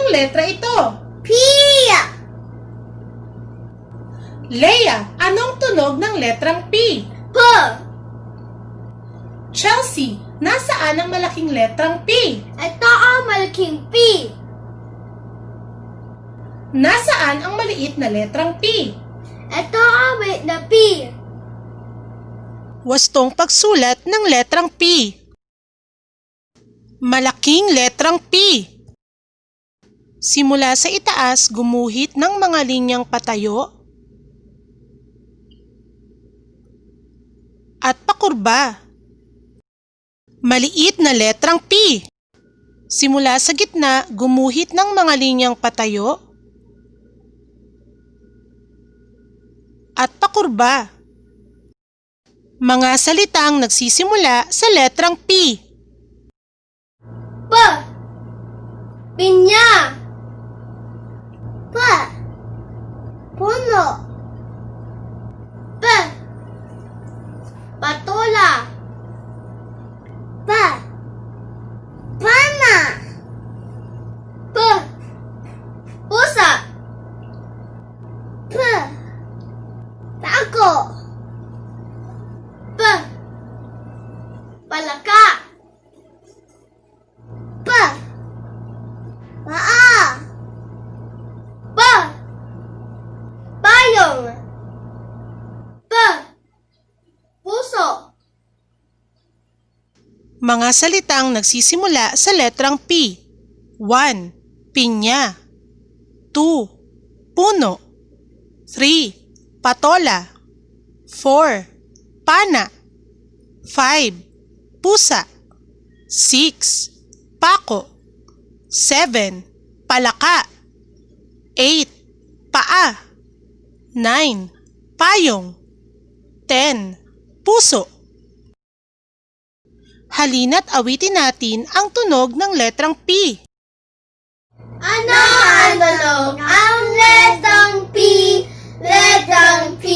Anong letra ito? P. Leia, anong tunog ng letrang P? P. Chelsea, nasaan ang malaking letrang P? Ito ang malaking P. Nasaan ang maliit na letrang P? Ito ang maliit na P. Wastong pagsulat ng letrang P. Malaking letrang P. Simula sa itaas, gumuhit ng mga linyang patayo at pakurba. Maliit na letrang P. Simula sa gitna, gumuhit ng mga linyang patayo at pakurba. Mga salitang nagsisimula sa letrang P. P. Pinya. P. Puno. P. Patola. P. Pana. P. Pusa. P. Tako. P. Palaka. P. Paa. P. Payong. P. Puso. Mga salitang nagsisimula sa letrang P. 1. Pinya. 2. Puno. 3. Patola. 4. Pana. 5. Pusa. 6. Pako. 7. Palaka. 8. Paa. 9. Payong. 10. Puso. Halina't awitin natin ang tunog ng letrang P. Ano ang tunog? Ang letrang P, letrang P,